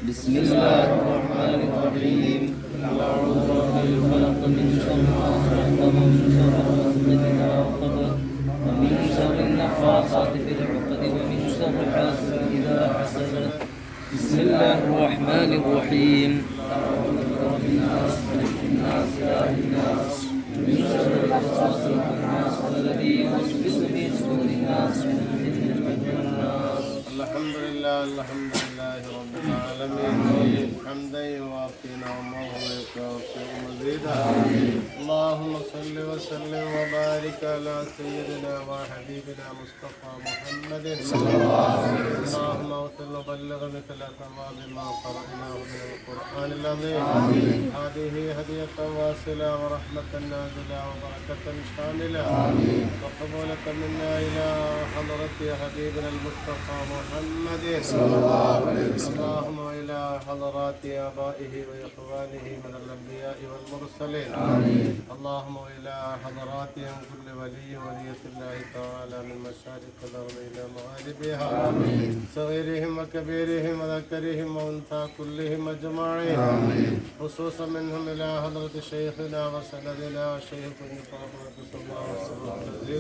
بسم الله الرحمن الرحيم. أعوذ بالفلق من شر ما خلق ومن شر غاسق إذا وقب ومن شر النفاثات في العقد ومن شر حاسد إذا حسد. بسم الله الرحمن الرحيم. أعوذ برب الناس ملك الناس إله الناس من شر الوسواس الخناس الذي يوسوس في صدور الناس من الجنة والناس. الحمد لله رب العالمين حمدا يوافي نعمه ويكافئ مزيدا. اللهم صل وسلم وبارك على سيدنا وحبيبنا مصطفى محمد صلى الله عليه وسلم. اللهم اغفر وبلغ مثل ثواب ما قرأناه من القرآن العظيم. هذه هدية واصلة ورحمة نازلة وبركة شاملة وقبولة منا إلى حضرة حبيبنا المصطفى محمد صلى الله عليه وسلم. اللهم إلى حضرات آبائه وإخوانه من الأنبياء والمرسلين. اللهم إلى حضرات كل ولي ولية الله تعالى من مشارق الأرض إلى مغاربها صغيرهم وكبيرهم وذكرهم وأنثى كلهم أجمعين. خصوصا منهم إلى حضرة شيخنا وسندنا شيخ فاطمة صلى الله عليه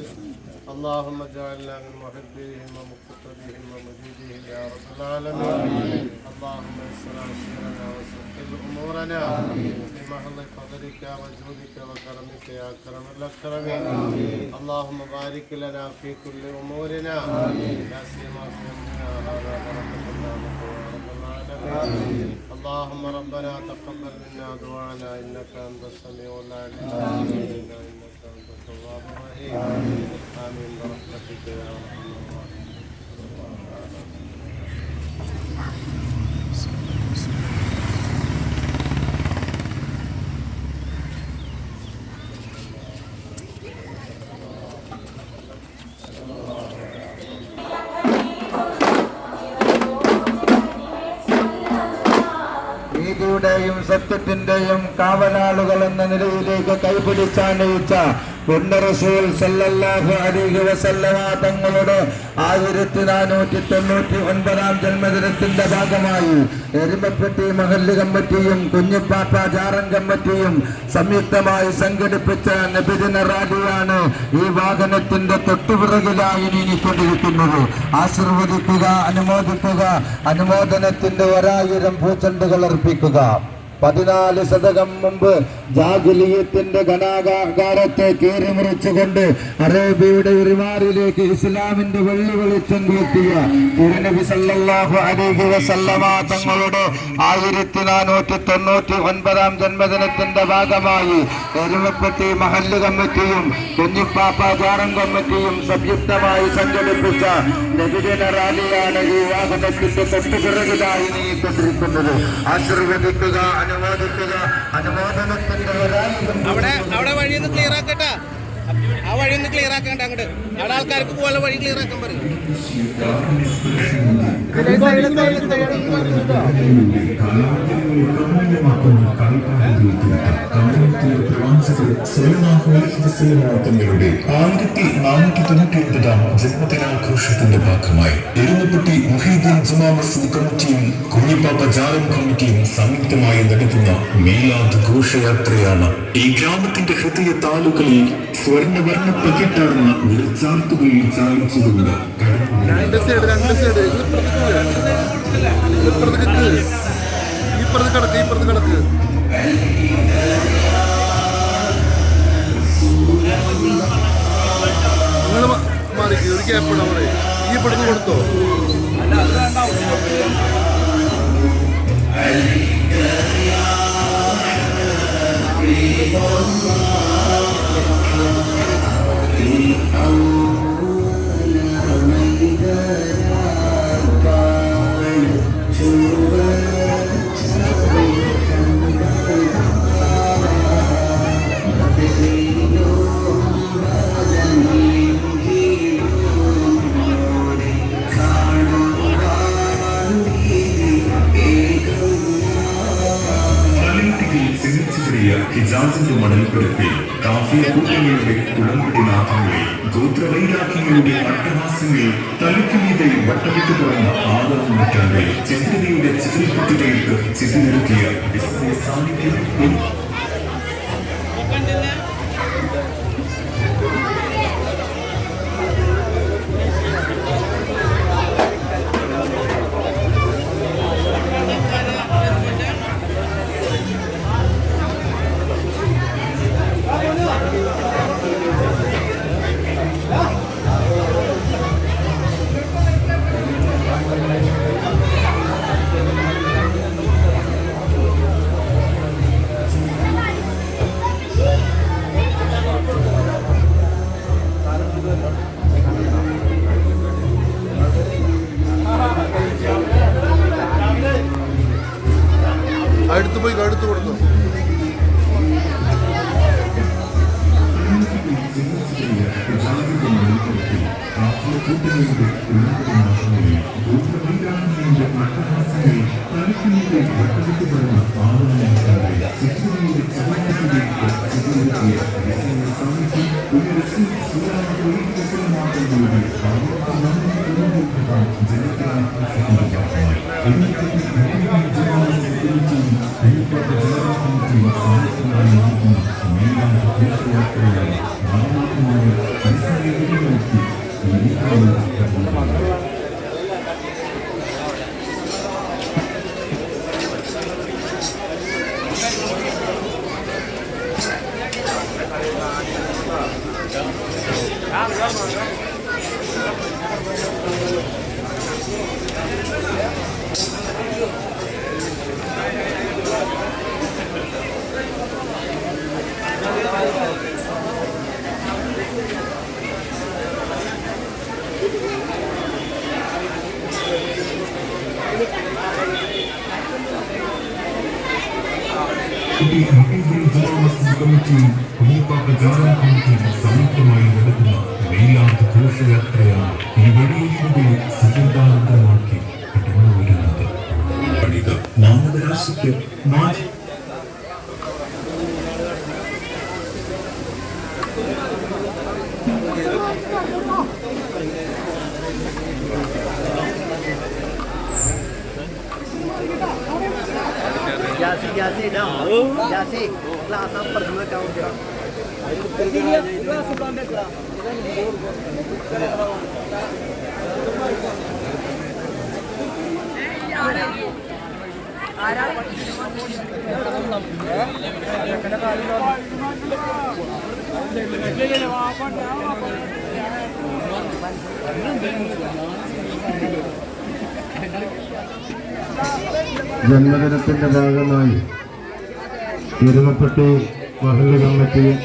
وسلم. اللهم اجعلنا من محبيهم ومقتديهم ومجيدهم يا رب العالمين. اللهم يسر عسيرنا وسهل امورنا بمحض فضلك وجودك وكرمك يا اكرم الاكرمين. اللهم بارك لنا في كل امورنا لا سيما في امرنا هذا بركه الله يا رب العالمين. اللهم ربنا تقبل منا دعانا انك انت السميع العليم انك انت التواب الرحيم. امين برحمتك يا ارحم الراحمين. നീതിയുടെയും സത്യത്തിന്റെയും കാവലാളുകൾ എന്ന നിലയിലേക്ക് കൈപിടിച്ചാനയിച്ച റസൂൽ സല്ലല്ലാഹു അലൈഹി വസല്ലമ തങ്ങളുടെ 1499 ജന്മദിനത്തിന്റെ ഭാഗമായി എരുമപ്പെട്ടി മഹല്ല് കമ്മിറ്റിയും കുഞ്ഞിപ്പാപ്പ ജാറൻ കമ്മിറ്റിയും സംയുക്തമായി സംഘടിപ്പിച്ച നബിദിന റാലിയാണ് ഈ വാഹനത്തിന്റെ തൊട്ടുപിറകിലായി നീങ്ങിക്കൊണ്ടിരിക്കുന്നത്. ആശീർവദിക്കുക, അനുമോദിക്കുക, അനുമോദനത്തിന്റെ 1000 പൂച്ചെണ്ടുകൾ അർപ്പിക്കുക. 14 ശതകം മുമ്പ് ജാഹിലിയത്തിന്റെ ഘനാകാരത്തെ കീറിമുറിച്ചുകൊണ്ട് അറേബ്യയുടെ ഒരുമാറിലേക്ക് ഇസ്ലാമിന്റെ വെള്ളി വെളിച്ചം കൊളുത്തിയ തിരുനബി സല്ലല്ലാഹു അലൈഹി വസല്ലമ തങ്ങളുടെ 1499 ജന്മദിനത്തിന്റെ ഭാഗമായി എരുമപ്പെട്ടി മഹല്ല് കമ്മിറ്റിയും കുഞ്ഞിപ്പാപ്പ ജാറം കമ്മിറ്റിയും സംയുക്തമായി സംഘടിപ്പിച്ച നബിദിന റാലിയാണ് ഈ വാഹനത്തിന്റെ തൊട്ടുപിറകിലായി നീക്കൊണ്ടിരിക്കുന്നത്. ആശീർവദിക്കുക, അനുമോദിക്കുക. അനുമോദനത്തിന്റെ അവിടെ വഴിയൊന്ന് ക്ലിയർ ആക്കട്ടെ. ആ വഴിയൊന്ന് ക്ലിയർ ആക്കണ്ട. അങ്ങോട്ട് അവിടെ ആൾക്കാർക്ക് പോലെ വഴി ക്ലിയർ ആക്കാൻ പറയും. തങ്ങളുടെ 1499 ജന്മദിനാഘോഷത്തിന്റെ ഭാഗമായി എരുമപ്പെട്ടി മുഹീദ്ദീൻ ജുമാ മസ്ജിദ് കമ്മിറ്റിയും കുഞ്ഞിപ്പാപ്പ ജാറം കമ്മിറ്റിയും സംയുക്തമായി നടത്തുന്ന മീലാദ് ഘോഷയാത്രയാണ് ഈ ഗ്രാമത്തിന്റെ ഹൃദയ താളുകളിൽ സ്വർണ്ണവർണ്ണ പകിട്ടാർന്ന വിളിച്ചാർത്തുകളിൽ ചാലിച്ചുകൊണ്ട് കിടക്ക് നിങ്ങൾ മാറിക്ക് ഒരു ക്യാപ്പിടാൻ പറയും. ഈ ഇവിടുന്ന് കൊടുത്തോ? ഹിജാസിന്റെ മണൽപ്പരപ്പിൽ കാഫിയ കൂട്ടങ്ങളുടെ കുടംപിടിനാഥങ്ങളിൽ ഗോത്രവൈരാഗ്യങ്ങളുടെ അട്ടഹാസ്യങ്ങളിൽ തലയ്ക്കുമീതെ വട്ടമിട്ട് തുറന്ന ആദരം നൂറ്റാണ്ടിൽ ചന്ദ്രതയുടെ ചിതൽക്കുട്ടികൾക്ക് ചിതലൊരുക്കിയ വിസ്മയ സാന്നിധ്യം. അടുത്ത് കൊടുത്തു. കുഞ്ഞിപ്പാപ്പ ജാറം കമ്മിറ്റിയും സംയുക്തമായി നടത്തുന്ന മീലാദ് ഘോഷയാത്രയാണ് ഈ വെടിയുതിരെ സുഗന്ധാനന്ദമാക്കി കടന്നു വരുന്നത്. മാനവരാശിക്ക് Jasi dah. Jasi kelas apa semua kau dia. Kelas sampai kelas. Ada ജന്മദിനത്തിന്റെ ഭാഗമായി എരുമപ്പെട്ടി മഹല്ല് കമ്മിറ്റിയും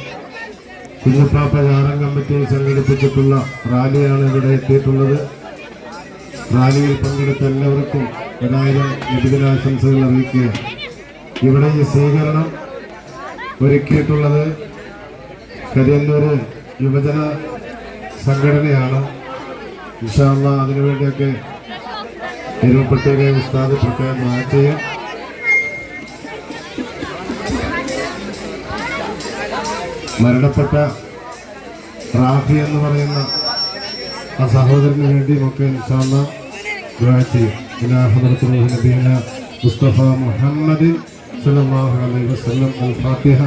കുഞ്ഞുപ്പാപ്പ ജാറം കമ്മിറ്റിയും സംഘടിപ്പിച്ചിട്ടുള്ള റാലിയാണ് ഇവിടെ എത്തിയിട്ടുള്ളത്. റാലിയിൽ പങ്കെടുത്ത എല്ലാവർക്കും 1000 നബിദിനാശംസകൾ അറിയിക്കുക. ഇവിടെ ഈ സ്വീകരണം ഒരുക്കിയിട്ടുള്ളത് കരിയന്നൂർ യുവജന സംഘടനയാണ്. ഇൻഷാ അല്ലാഹ് അതിനുവേണ്ടിയൊക്കെ എരുമപ്പെട്ടിയിലെ ഉസ്താദ് പ്രത്യേകം ദുആ ചെയ്യും. മരണപ്പെട്ട റാഫി എന്ന് പറയുന്ന ആ സഹോദരന് വേണ്ടിയുമൊക്കെ ഇൻഷാ അല്ലാഹ് ദുആ ചെയ്യും. ഇലാ ഹദ്റത്ത് റൂഹി നബിയിന മുസ്തഫ മുഹമ്മദ് സല്ലല്ലാഹു അലൈഹി വസല്ലം. അൽ ഫാത്തിഹ.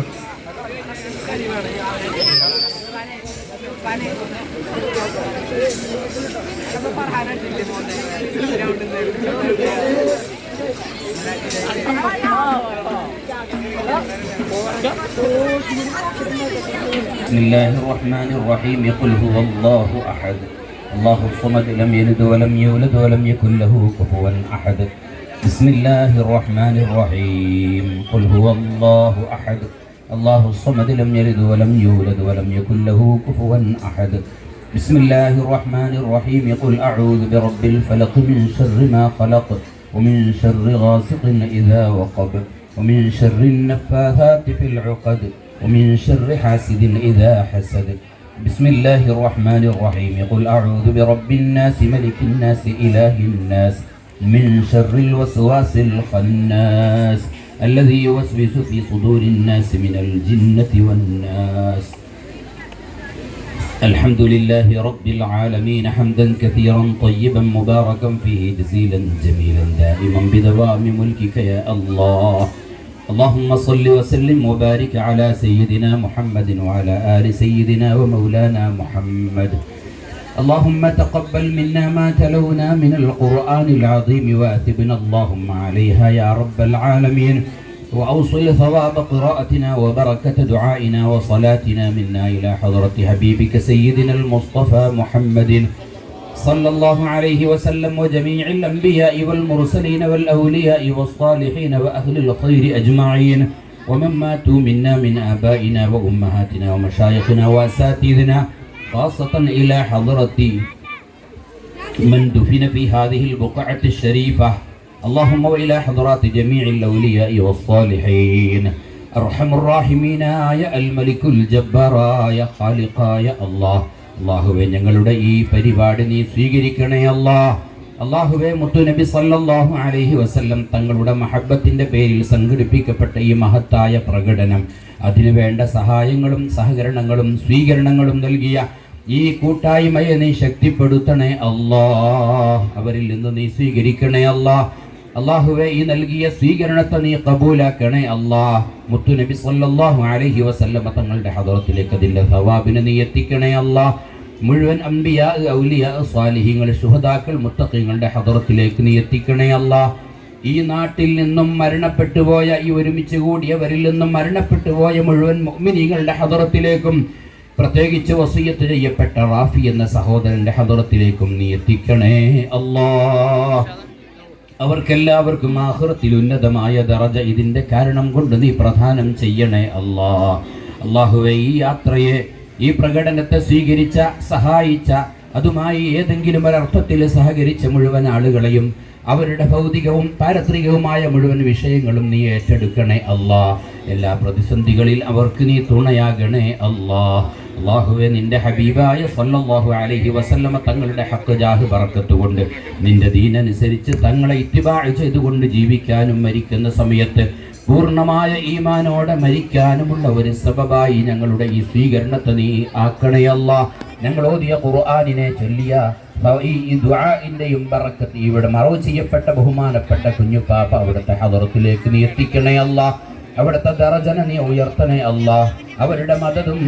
بسم الله الرحمن الرحيم. قل هو الله أحد الله الصمد لم يلد ولم يولد ولم يكن له كفوا أحد. بسم الله الرحمن الرحيم. قل هو الله أحد الله الصمد لم يلد ولم يولد ولم يكن له كفوا أحد. بسم الله الرحمن الرحيم. قل أعوذ برب الفلق من شر ما خلق ومن شر غاسق إذا وقب ومن شر النفاثات في العقد ومن شر حاسد إذا حسد. بسم الله الرحمن الرحيم. قل أعوذ برب الناس ملك الناس إله الناس من شر الوسواس الخناس الذي يوسوس في صدور الناس من الجنة والناس. الحمد لله رب العالمين حمدا كثيرا طيبا مباركا فيه جزيلا جميلا دائما بدوام ملكك يا الله. اللهم صل وسلم وبارك على سيدنا محمد وعلى آل سيدنا ومولانا محمد. اللهم تقبل منا ما تلونا من القرآن العظيم وأثبنا اللهم عليها يا رب العالمين، وأوصل ثواب قراءتنا وبركة دعائنا وصلاتنا منا إلى حضرة حبيبك سيدنا المصطفى محمد صلى الله عليه وسلم وجميع الأنبياء والمرسلين والأولياء والصالحين وأهل الخير أجمعين، ومن ماتوا منا من آبائنا وأمهاتنا ومشايخنا وأساتذتنا، خاصة إلى حضرة من دفن في هذه البقعة الشريفة، اللهم وإلى حضرات جميع الأولياء والصالحين. أرحم الراحمين يا الملك الجبار يا خالق يا الله. അള്ളാഹുവെ ഞങ്ങളുടെ ഈ പരിപാടി നീ സ്വീകരിക്കണേ അല്ലാഹ്. അള്ളാഹുവെ മുത്തുനബി സല്ലല്ലാഹു അലൈഹി വസല്ലം തങ്ങളുടെ മഹബ്ബത്തിന്റെ പേരിൽ സംഘടിപ്പിക്കപ്പെട്ട ഈ മഹത്തായ പ്രകടനം, അതിനു വേണ്ട സഹായങ്ങളും സഹകരണങ്ങളും സ്വീകരണങ്ങളും നൽകിയ ഈ കൂട്ടായ്മയെ നീ ശക്തിപ്പെടുത്തണേ അല്ലാഹ്. അവരിൽ നിന്ന് നീ സ്വീകരിക്കണേ അല്ലാഹ്. അള്ളാഹുവെ ഈ നൽകിയ സ്വീകരണത്തെ നീ കബൂലാക്കണേ അല്ലാഹ്. മുത്തുനബി സല്ലല്ലാഹു അലൈഹി വസല്ലം തങ്ങളുടെ ഹദറത്തിലേക്ക് അതിന്റെ സവാബിനെ നീ എത്തിക്കണേ അല്ലാഹ്. മുഴുവൻ അംബിയാ ഔലിയാ സ്വാലിഹീങ്ങൾ ശുഹദാക്കൾ മുത്തഖീങ്ങളുടെ ഹദറത്തിലേക്ക് നീ എത്തിക്കണേ അല്ലാഹ്. ഈ നാട്ടിൽ നിന്നും മരണപ്പെട്ടു പോയ, ഈ ഒരുമിച്ച് കൂടിയവരിൽ നിന്നും മരണപ്പെട്ടു പോയ മുഴുവൻ മുഅ്മിനീങ്ങളുടെ ഹദറത്തിലേക്കും, പ്രത്യേകിച്ച് വസിയത്ത് ചെയ്യപ്പെട്ട റാഫി എന്ന സഹോദരന്റെ ഹദറത്തിലേക്കും നീ എത്തിക്കണേ അല്ലാഹ്. അവർക്കെല്ലാവർക്കും ആഖിറത്തിൽ ഉന്നതമായ ദറജ ഇതിന്റെ കാരണം കൊണ്ട് നീ പ്രദാനം ചെയ്യണേ അല്ലാഹ്. അല്ലാഹുവേ, ഈ യാത്രയെ, ഈ പ്രകടനത്തെ സ്വീകരിച്ച, സഹായിച്ച, അതുമായി ഏതെങ്കിലും ഒരർത്ഥത്തിൽ സഹകരിച്ച മുഴുവൻ ആളുകളെയും അവരുടെ ഭൗതികവും പാരത്രികവുമായ മുഴുവൻ വിഷയങ്ങളും നീ ഏറ്റെടുക്കണേ അല്ലാഹ്. എല്ലാ പ്രതിസന്ധികളിൽ അവർക്ക് നീ തുണയാകണേ അല്ലാഹ്. അല്ലാഹുവേ, നിന്റെ ഹബീബായ സല്ലല്ലാഹു അലൈഹി വസല്ലമ തങ്ങളുടെ ഹഖ് ജാഹ് ബറക്കത്ത് കൊണ്ട് നിന്റെ ദീനനുസരിച്ച് തങ്ങളെ ഇത്തിബാഅ് ചെയ്തുകൊണ്ട് ജീവിക്കാനും മരിക്കുന്ന സമയത്ത് പൂർണ്ണമായ ഈമാനോടെ മരിക്കാനുമുള്ള ഒരു സബബായി ഞങ്ങളുടെ ഈ സ്വീകരണത്തെ നീ ആക്കണേ അല്ലാഹ്. ഞങ്ങൾ ഓതിയ ഖുർആനിനെ ചൊല്ലിയ ഈ ദുആഇന്റെയും ബറക്കത്ത് ഇവിടെ മറവ് ചെയ്യപ്പെട്ട ബഹുമാനപ്പെട്ട കുഞ്ഞുപാപ്പ അവിടുത്തെ ഹദറത്തിലേക്ക് നീ എത്തിക്കണേ അല്ലാഹ്. അവിടുത്തെ ദറജന നീ ഉയർത്തണേ അല്ലാഹ്. അവരുടെ മദതും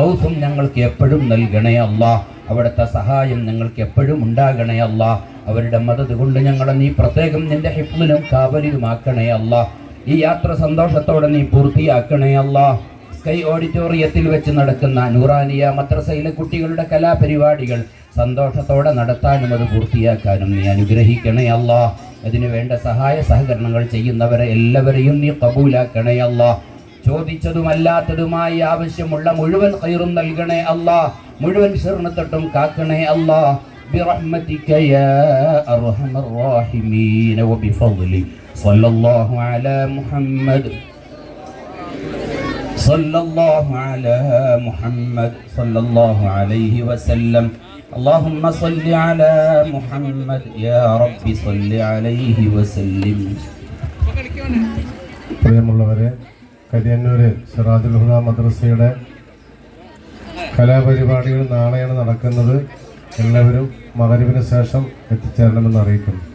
ഔസും ഞങ്ങൾക്ക് എപ്പോഴും നൽകണേ അല്ലാഹ്. അവിടുത്തെ സഹായം ഞങ്ങൾക്ക് എപ്പോഴും ഉണ്ടാകണേ അല്ലാഹ്. അവരുടെ മദത് കൊണ്ട് ഞങ്ങളെ നീ പ്രത്യേകം നിന്റെ ഹിഫ്ളിലും കാവലിലുമാക്കണേ അല്ലാഹ്. ഈ യാത്ര സന്തോഷത്തോടെ നീ പൂർത്തിയാക്കണേ അല്ലാ. സ്കൈ ഓഡിറ്റോറിയത്തിൽ വെച്ച് നടക്കുന്ന നൂറാനിയ മദ്രസയിലെ കുട്ടികളുടെ കലാപരിപാടികൾ സന്തോഷത്തോടെ നടത്താനും അത് പൂർത്തിയാക്കാനും നീ അനുഗ്രഹിക്കണേ അല്ലാ. അതിനു വേണ്ട സഹായ സഹകരണങ്ങൾ ചെയ്യുന്നവരെ എല്ലാവരെയും നീ കബൂലാക്കണേ അല്ലാ. ചോദിച്ചതുമല്ലാത്തതുമായി ആവശ്യമുള്ള മുഴുവൻ ഖൈറും നൽകണേ അല്ലാ. മുഴുവൻ ശിർണത്തൊട്ടും കാക്കണേ അല്ലാ. برحمتك يا أرحم الراحمين وبفضل صلى الله على محمد صلى الله على محمد صلى الله عليه وسلم. اللهم صل على محمد يا رب صل عليه وسلم. പ്രിയമുള്ളവരെ, കരിയന്നൂര് സിറാജുൽ ഹുദ മദ്രസയുടെ കലാപരിപാടികൾ നാളെയാണ് നടക്കുന്നത്. എല്ലാവരും മഗ്‌രിബിന് ശേഷം എത്തിച്ചേരണമെന്ന് അറിയിക്കുന്നു.